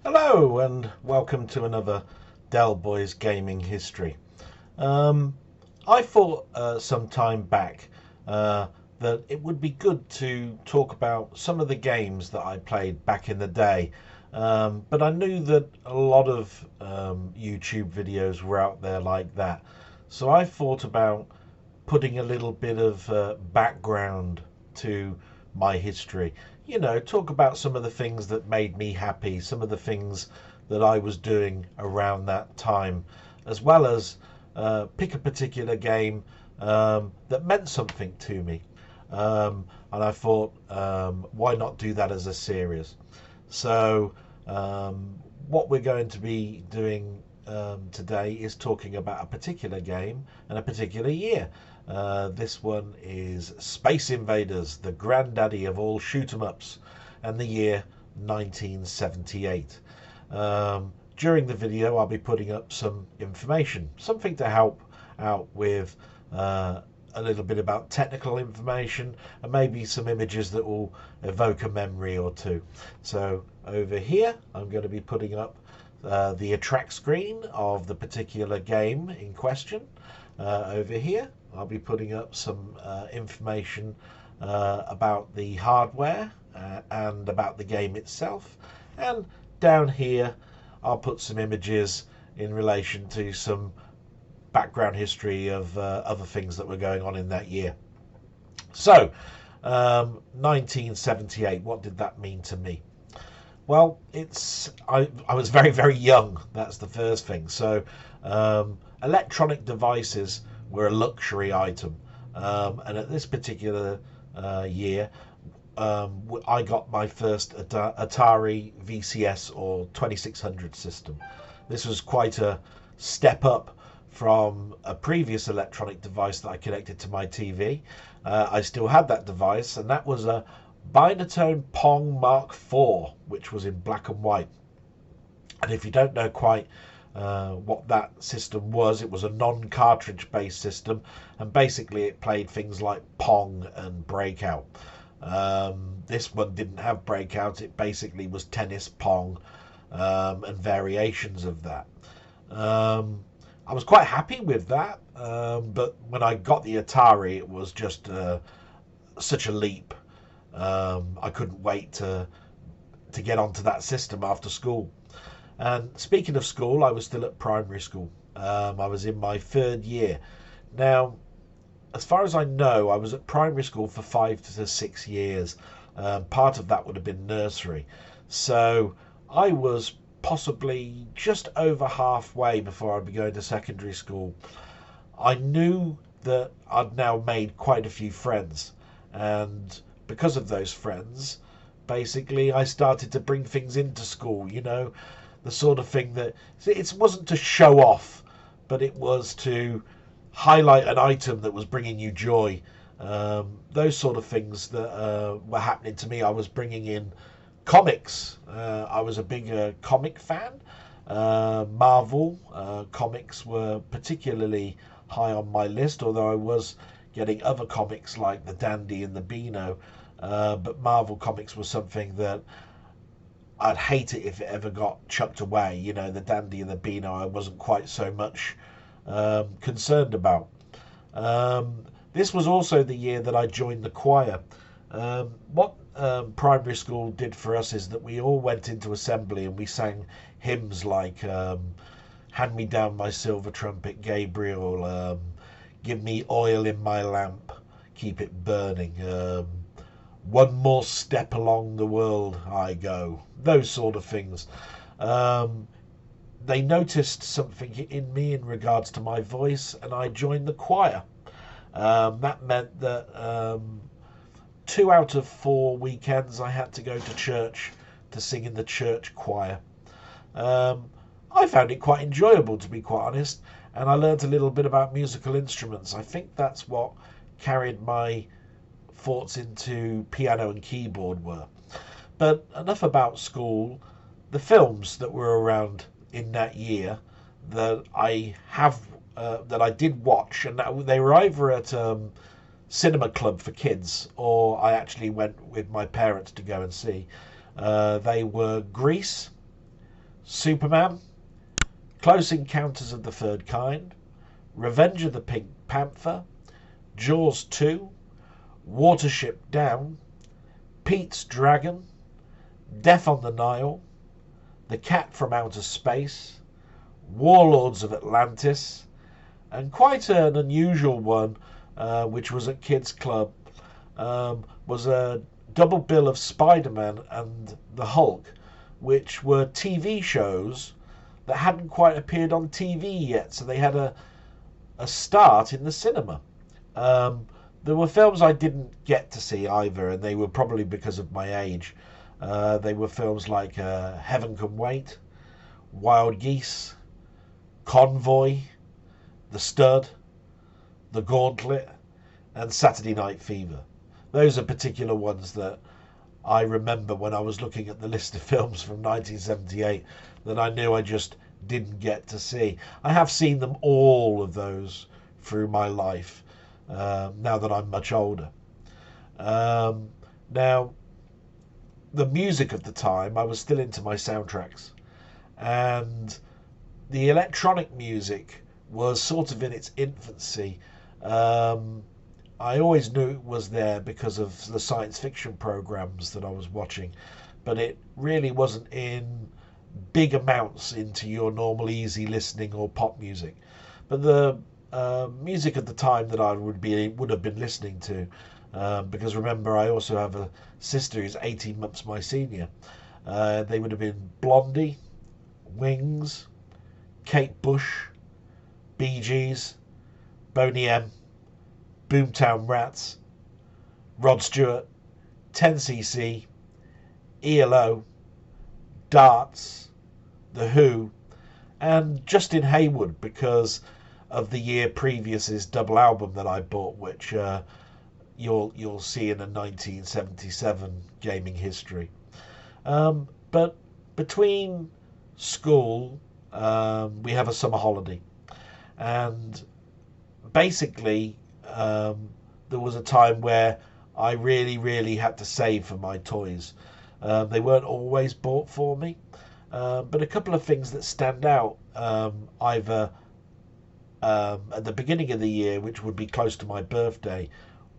Hello and welcome to another Delboy's Gaming History. Um, I thought some time back that it would be good to talk about some of the games that I played back in the day, but I knew that a lot of YouTube videos were out there like that. So I thought about putting a little bit of background to my history. You know, talk about some of the things that made me happy, some of the things that I was doing around that time, as well as pick a particular game that meant something to me. And I thought, why not do that as a series? So, what we're going to be doing today is talking about a particular game and a particular year. This one is Space Invaders, the granddaddy of all shoot 'em ups, and the year 1978. During the video, I'll be putting up some information, something to help out with a little bit about technical information and maybe some images that will evoke a memory or two. So over here, I'm going to be putting up the attract screen of the particular game in question. Over here, I'll be putting up some information about the hardware and about the game itself. And down here, I'll put some images in relation to some background history of other things that were going on in that year. So, 1978, what did that mean to me? Well, I was very, very young. That's the first thing. So, electronic devices were a luxury item. And at this particular year, I got my first Atari VCS or 2600 system. This was quite a step up from a previous electronic device that I connected to my TV. I still had that device, and that was a Binatone Pong Mark IV, which was in black and white. And if you don't know quite what that system was, it was a non-cartridge based system, and basically it played things like Pong and Breakout. This one didn't have Breakout, it basically was tennis, Pong, and variations of that. I was quite happy with that, but when I got the Atari, it was just such a leap. I couldn't wait to get onto that system after school. And speaking of school, I was still at primary school. I was in my third year. Now, as far as I know, I was at primary school for 5 to 6 years. Part of that would have been nursery. So I was possibly just over halfway before I'd be going to secondary school. I knew that I'd now made quite a few friends, and because of those friends, basically I started to bring things into school, you know, the sort of thing that it wasn't to show off, but it was to highlight an item that was bringing you joy. Those sort of things that were happening to me. I was bringing in comics. I was a big comic fan. Marvel comics were particularly high on my list, although I was getting other comics like the Dandy and the Beano. But Marvel comics was something that I'd hate it if it ever got chucked away. You know, the Dandy and the Beano I wasn't quite so much concerned about. This was also the year that I joined the choir. What primary school did for us is that we all went into assembly and we sang hymns like Hand Me Down My Silver Trumpet, Gabriel, Give Me Oil in My Lamp, Keep It Burning, One More Step Along the World I Go, those sort of things. They noticed something in me in regards to my voice, and I joined the choir. That meant that 2 out of 4 weekends I had to go to church to sing in the church choir. I found it quite enjoyable, to be quite honest, and I learnt a little bit about musical instruments. I think that's what carried my thoughts into piano and keyboard were. But enough about school. The films that were around in that year that I did watch, and they were either at cinema club for kids, or I actually went with my parents to go and see. They were Grease, Superman, Close Encounters of the Third Kind, Revenge of the Pink Panther, Jaws 2, Watership Down, Pete's Dragon, Death on the Nile, The Cat from Outer Space, Warlords of Atlantis, and quite an unusual one, which was at Kids Club, was a double bill of Spider-Man and the Hulk, which were TV shows that hadn't quite appeared on TV yet, so they had a start in the cinema. There were films I didn't get to see either, and they were probably because of my age. They were films like Heaven Can Wait, Wild Geese, Convoy, The Stud, The Gauntlet, and Saturday Night Fever. Those are particular ones that I remember when I was looking at the list of films from 1978 that I knew I just didn't get to see. I have seen them, all of those, through my life, now that I'm much older. Now, the music of the time, I was still into my soundtracks, and the electronic music was sort of in its infancy. I always knew it was there because of the science fiction programs that I was watching, but it really wasn't in big amounts into your normal easy listening or pop music. But the music at the time that I would have been listening to, because remember, I also have a sister who's 18 months my senior. They would have been Blondie, Wings, Kate Bush, Bee Gees, Boney M, Boomtown Rats, Rod Stewart, 10cc, ELO, Darts, The Who, and Justin Hayward, because of the year previous's double album that I bought, which you'll see in a 1977 gaming history. But between school, we have a summer holiday, and basically there was a time where I really had to save for my toys. They weren't always bought for me, but a couple of things that stand out, either at the beginning of the year, which would be close to my birthday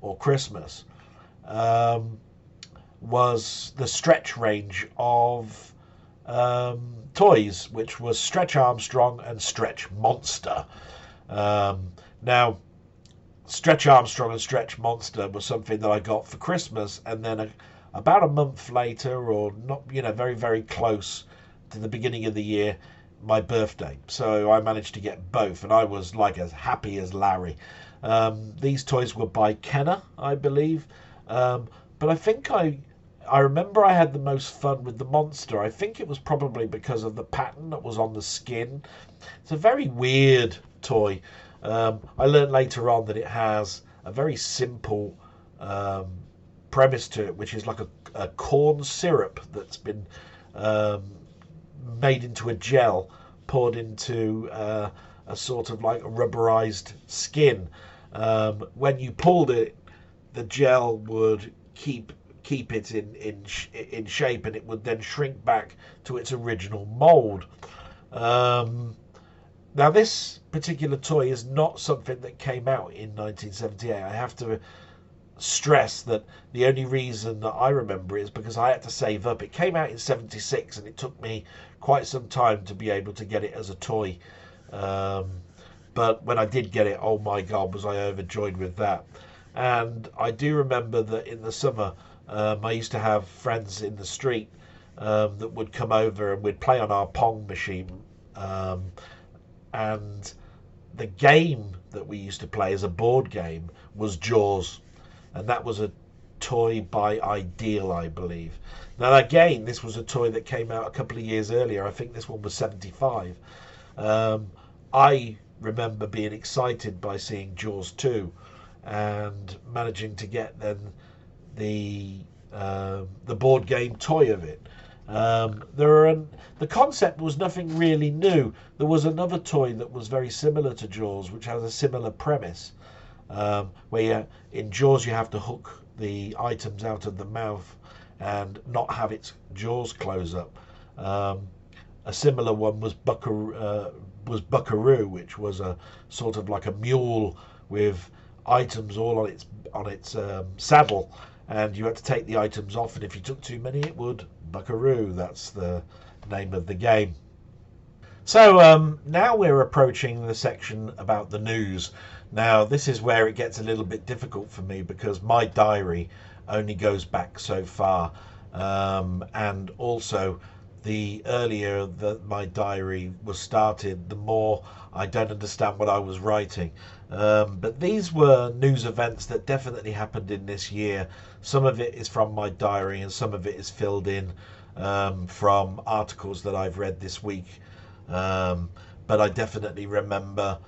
or Christmas, was the Stretch range of toys, which was Stretch Armstrong and Stretch Monster. Now, Stretch Armstrong and Stretch Monster was something that I got for Christmas, and then about a month later, or not, very, very close to the beginning of the year, my birthday. So I managed to get both, and I was like as happy as Larry. These toys were by Kenner, I believe, but I think I remember I had the most fun with the Monster. I think it was probably because of the pattern that was on the skin. It's a very weird toy. I learned later on that it has a very simple premise to it, which is like a corn syrup that's been made into a gel, poured into a sort of like rubberized skin. When you pulled it, the gel would keep it in shape, and it would then shrink back to its original mold. Now, this particular toy is not something that came out in 1978. I have to stress that the only reason that I remember it is because I had to save up. It came out in 76, and it took me quite some time to be able to get it as a toy. But when I did get it, oh my God, was I overjoyed with that. And I do remember that in the summer, I used to have friends in the street that would come over, and we'd play on our Pong machine. And the game that we used to play as a board game was Jaws, and that was a toy by Ideal, I believe. Now again, this was a toy that came out a couple of years earlier. I think this one was 75. I remember being excited by seeing Jaws 2 and managing to get then the board game toy of it. The concept was nothing really new. There was another toy that was very similar to Jaws, which has a similar premise, where in Jaws you have to hook the items out of the mouth and not have its jaws close up. A similar one was Buckaroo, which was a sort of like a mule with items all on its saddle, and you had to take the items off, and if you took too many, it would Buckaroo. That's the name of the game. So now we're approaching the section about the news. Now this is where it gets a little bit difficult for me because my diary only goes back so far, and also the earlier that my diary was started, the more I don't understand what I was writing. But these were news events that definitely happened in this year. Some of it is from my diary and some of it is filled in from articles that I've read this week. But I definitely remember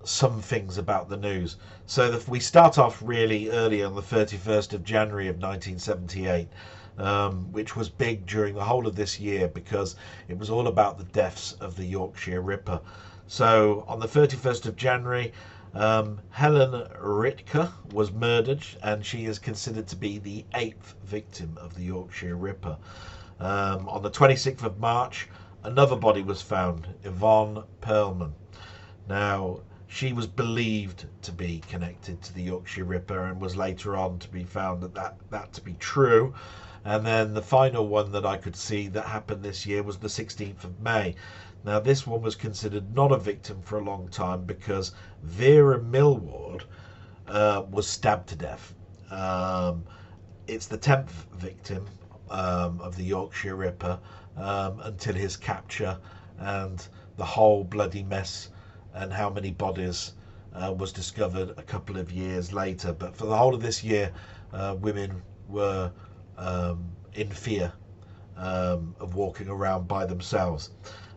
some things about the news. So we start off really early on the 31st of January of 1978, which was big during the whole of this year because it was all about the deaths of the Yorkshire Ripper. So on the 31st of January, Helen Ritka was murdered, and she is considered to be the 8th victim of the Yorkshire Ripper. On the 26th of March, another body was found, Yvonne Perlman. Now, she was believed to be connected to the Yorkshire Ripper and was later on to be found that to be true. And then the final one that I could see that happened this year was the 16th of May. Now, this one was considered not a victim for a long time because Vera Millward was stabbed to death. It's the 10th victim of the Yorkshire Ripper until his capture and the whole bloody mess and how many bodies was discovered a couple of years later. But for the whole of this year, women were in fear of walking around by themselves.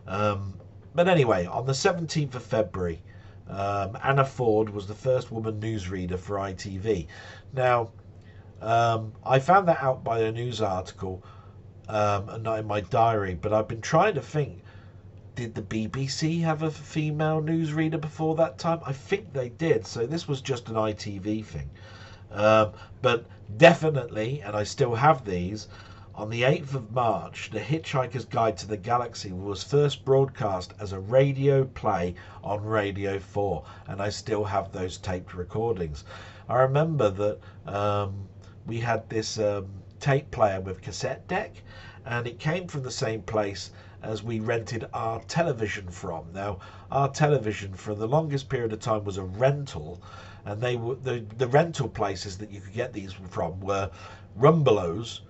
But anyway, on the 17th of February, Anna Ford was the first woman newsreader for ITV. Now, I found that out by a news article and not in my diary, but I've been trying to think, did the BBC have a female newsreader before that time? I think they did, so this was just an ITV thing. But definitely, and I still have these, on the 8th of March, The Hitchhiker's Guide to the Galaxy was first broadcast as a radio play on Radio 4, and I still have those taped recordings. I remember that we had this tape player with cassette deck, and it came from the same place as we rented our television from. Now, our television for the longest period of time was a rental, and they were the rental places that you could get these from were Rumbelows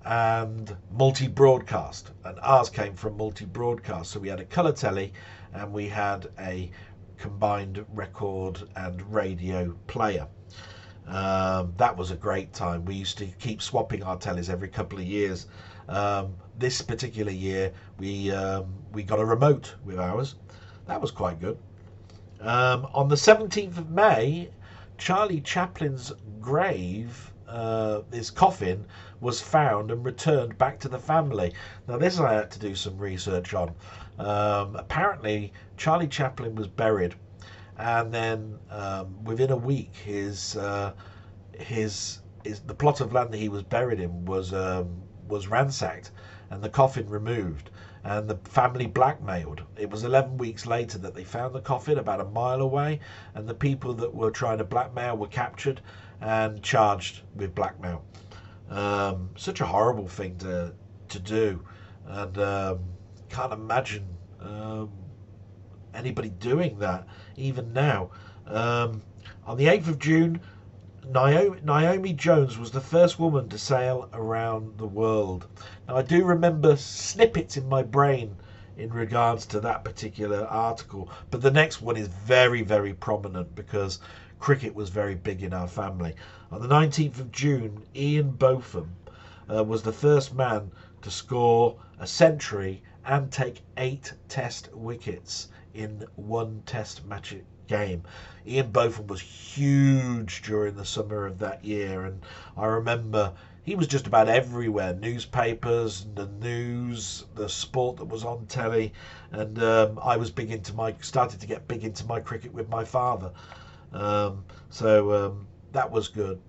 and Multi-Broadcast, and ours came from Multi-Broadcast. So we had a colour telly and we had a combined record and radio player. That was a great time. We used to keep swapping our tellies every couple of years. This particular year we got a remote with ours. That was quite good. On the 17th of May, Charlie Chaplin's grave, his coffin, was found and returned back to the family. Now this I had to do some research on. Apparently Charlie Chaplin was buried, and then within a week the plot of land that he was buried in was ransacked and the coffin removed, and the family blackmailed. It was 11 weeks later that they found the coffin about a mile away, and the people that were trying to blackmail were captured and charged with blackmail. Such a horrible thing to do, and can't imagine anybody doing that even now. On the 8th of June, Naomi Jones was the first woman to sail around the world. Now, I do remember snippets in my brain in regards to that particular article, but the next one is very, very prominent because cricket was very big in our family. On the 19th of June, Ian Botham was the first man to score a century and take 8 test wickets in one test match game. Ian Botham was huge during the summer of that year, and I remember he was just about everywhere. Newspapers, the news, the sport that was on telly, and I was started to get big into my cricket with my father. So that was good.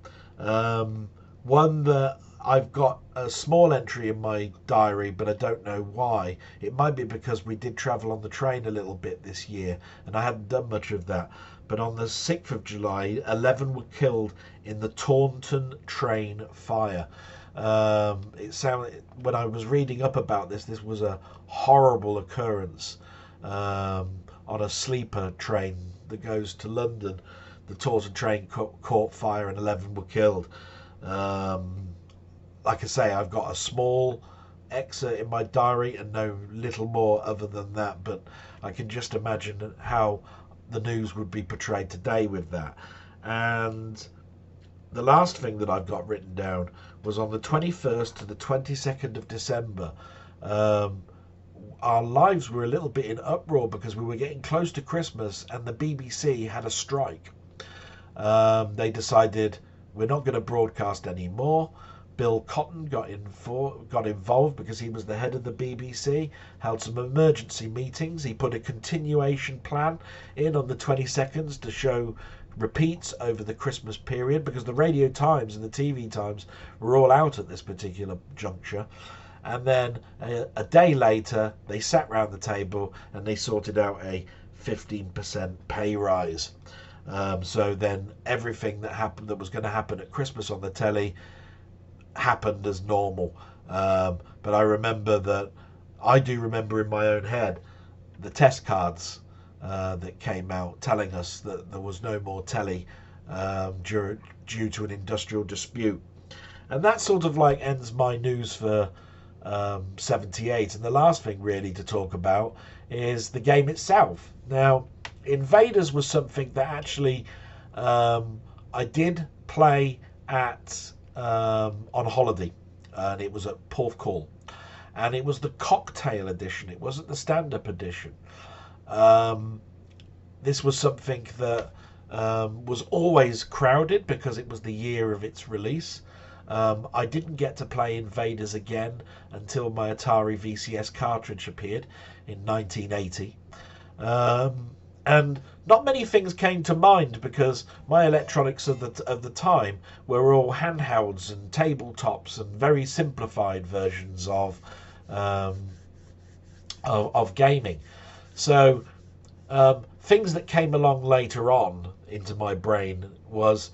One that I've got a small entry in my diary, but I don't know why. It might be because we did travel on the train a little bit this year, and I hadn't done much of that. But on the 6th of July, 11 were killed in the Taunton train fire. It sounded, when I was reading up about this, this was a horrible occurrence on a sleeper train that goes to London. The Taunton train caught fire and 11 were killed. Um, like I say, I've got a small excerpt in my diary and no little more other than that, but I can just imagine how the news would be portrayed today with that. And the last thing that I've got written down was on the 21st to the 22nd of December. Um, our lives were a little bit in uproar because we were getting close to Christmas and the BBC had a strike. They decided we're not going to broadcast anymore. Bill Cotton got involved because he was the head of the BBC, held some emergency meetings. He put a continuation plan in on the 22nd to show repeats over the Christmas period because the radio times and the TV times were all out at this particular juncture. And then a day later, they sat round the table and they sorted out a 15% pay rise. So then everything that happened that was going to happen at Christmas on the telly happened as normal. But I do remember in my own head the test cards that came out telling us that there was no more telly due to an industrial dispute. And that sort of like ends my news for 78. And the last thing really to talk about is the game itself. Now, Invaders was something that actually I did play at on holiday, and it was at Porthcawl, and it was the cocktail edition. It wasn't the stand-up edition. Um, this was something that was always crowded because it was the year of its release. I didn't get to play Invaders again until my Atari VCS cartridge appeared in 1980. And not many things came to mind because my electronics of the time were all handhelds and tabletops and very simplified versions um, of gaming. So things that came along later on into my brain was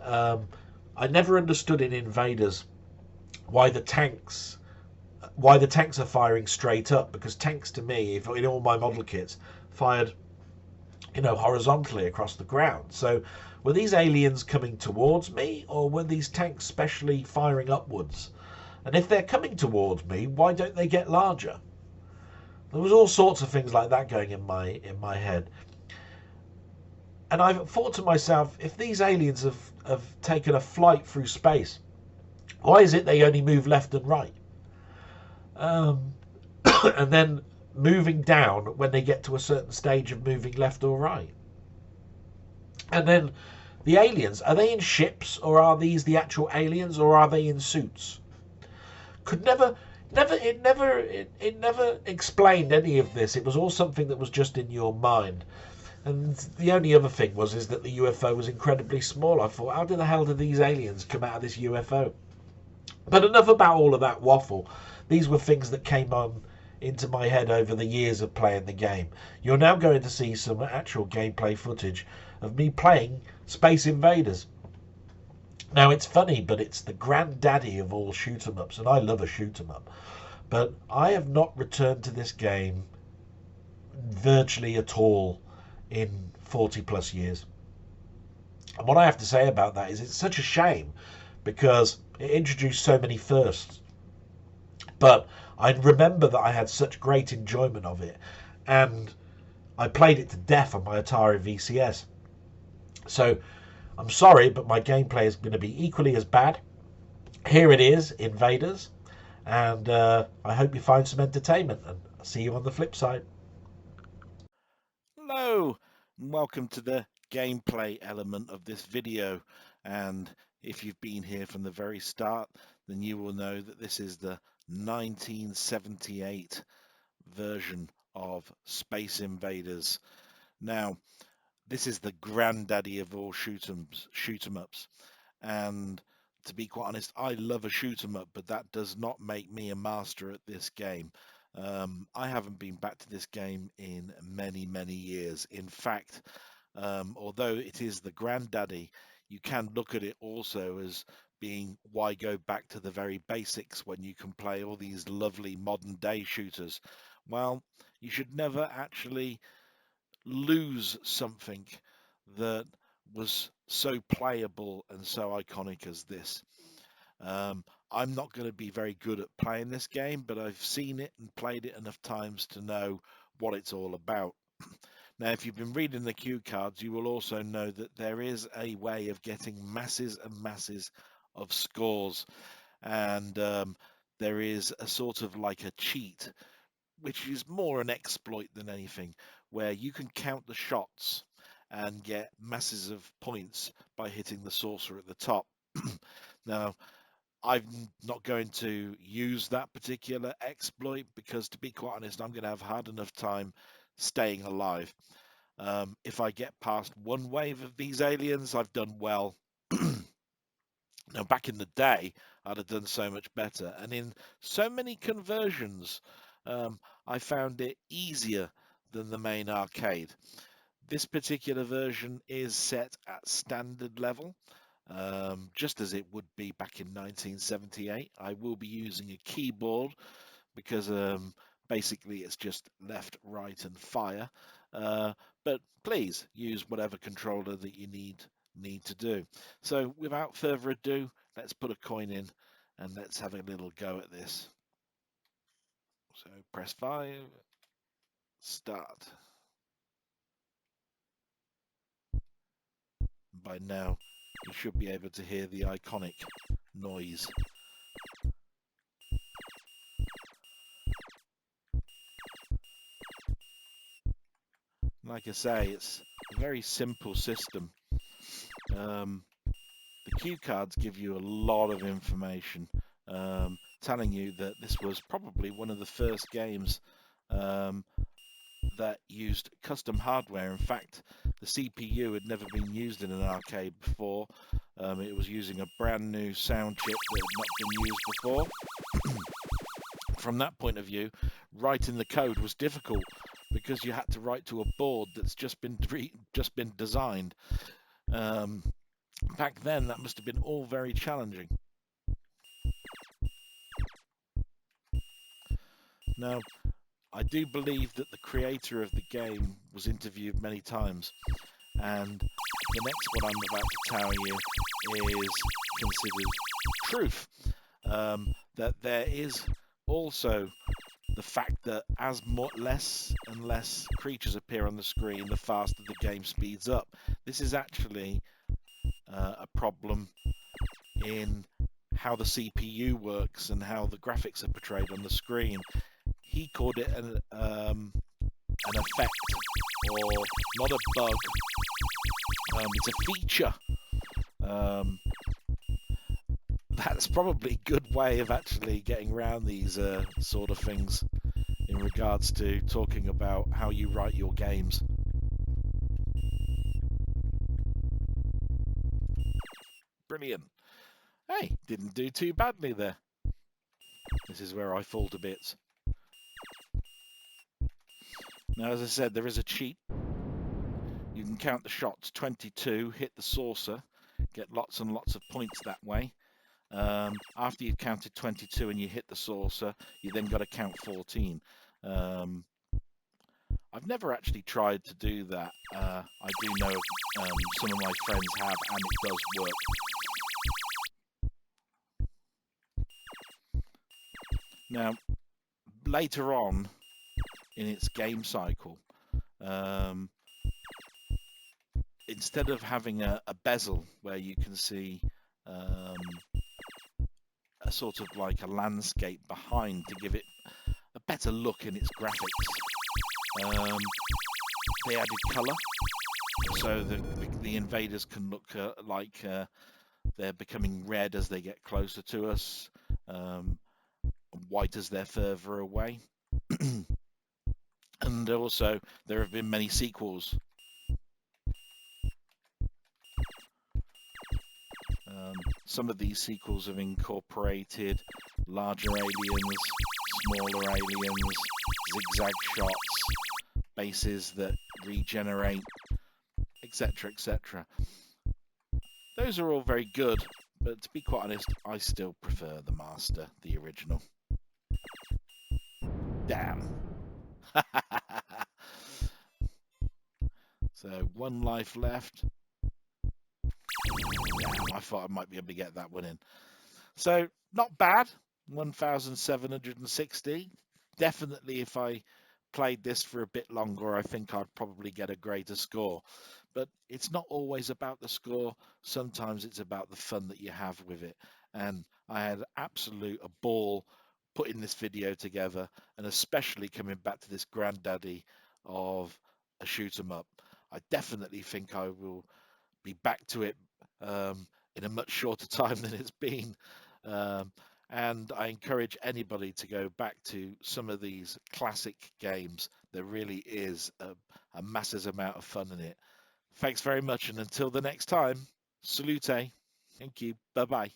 um, I never understood in Invaders why the tanks are firing straight up, because tanks to me, if in all my model kits, fired horizontally across the ground. So were these aliens coming towards me, or were these tanks specially firing upwards? And if they're coming towards me, why don't they get larger? There was all sorts of things like that going in my head. And I've thought to myself, if these aliens have taken a flight through space, why is it they only move left and right? And then moving down when they get to a certain stage of moving left or right. And then the aliens, are they in ships, or are these the actual aliens, or are they in suits? Could it never explained any of this. It was all something that was just in your mind. And the only other thing is that the UFO was incredibly small. I thought, how the hell did these aliens come out of this UFO? But enough about all of that waffle. These were things that came on into my head over the years of playing the game. You're now going to see some actual gameplay footage of me playing Space Invaders. Now, it's funny, but it's the granddaddy of all shoot 'em ups, and I love a shoot 'em up. But I have not returned to this game virtually at all in 40 plus years. And what I have to say about that is it's such a shame, because it introduced so many firsts. But I remember that I had such great enjoyment of it, and I played it to death on my Atari VCS. So I'm sorry, but my gameplay is going to be equally as bad. Here it is, Invaders, and I hope you find some entertainment, and I'll see you on the flip side. Hello, and welcome to the gameplay element of this video. And if you've been here from the very start, then you will know that this is the 1978 version of Space Invaders. Now, this is the granddaddy of all shoot 'em ups, and to be quite honest, I love a shoot 'em up, but that does not make me a master at this game. I haven't been back to this game in many, many years. In fact, although it is the granddaddy, you can look at it also as being why go back to the very basics when you can play all these lovely modern day shooters. Well, you should never actually lose something that was so playable and so iconic as this. I'm not going to be very good at playing this game, but I've seen it and played it enough times to know what it's all about. Now, if you've been reading the cue cards, you will also know that there is a way of getting masses and masses of scores, and there is a sort of like a cheat, which is more an exploit than anything, where you can count the shots and get masses of points by hitting the saucer at the top. Now, I'm not going to use that particular exploit because, to be quite honest, I'm going to have hard enough time staying alive. If I get past one wave of these aliens, I've done well. Now, back in the day, I'd have done so much better. And in so many conversions, I found it easier than the main arcade. This particular version is set at standard level, just as it would be back in 1978. I will be using a keyboard because basically it's just left, right, and fire. But please use whatever controller that you need to do. So without further ado, let's put a coin in and let's have a little go at this. So press 5, start. By now, you should be able to hear the iconic noise. Like I say, it's a very simple system. The cue cards give you a lot of information, telling you that this was probably one of the first games that used custom hardware. In fact, the CPU had never been used in an arcade before. It was using a brand new sound chip that had not been used before. From that point of view, writing the code was difficult because you had to write to a board that's just been designed. Back then, that must have been all very challenging. Now, I do believe that the creator of the game was interviewed many times, and the next one I'm about to tell you is considered truth. That there is also the fact that as less and less creatures appear on the screen, the faster the game speeds up. This is actually a problem in how the CPU works and how the graphics are portrayed on the screen. He called it an effect, or not a bug. It's a feature. That's probably a good way of actually getting around these sort of things in regards to talking about how you write your games. Brilliant. Hey, didn't do too badly there. This is where I fall to bits. Now, as I said, there is a cheat. You can count the shots 22, hit the saucer, get lots and lots of points that way. After you've counted 22 and you hit the saucer, you then got to count 14. I've never actually tried to do that. I do know some of my friends have, and it does work. Now, later on in its game cycle, instead of having a bezel where you can see a sort of like a landscape behind to give it a better look in its graphics, they added colour so the invaders can look like they're becoming red as they get closer to us, white as they're further away. And also there have been many sequels. some of these sequels have incorporated larger aliens, smaller aliens, zigzag shots, bases that regenerate, etc., etc. Those are all very good, but to be quite honest, I still prefer the Master, the original. Damn. So 1 life left. Damn, I thought I might be able to get that one in. So not bad. 1,760. Definitely, if I played this for a bit longer, I think I'd probably get a greater score. But it's not always about the score. Sometimes it's about the fun that you have with it. And I had a ball putting this video together, and especially coming back to this granddaddy of a shoot 'em up. I definitely think I will be back to it in a much shorter time than it's been. Um, and I encourage anybody to go back to some of these classic games. There really is a massive amount of fun in it. Thanks very much, and until the next time, salute. Thank you. Bye bye.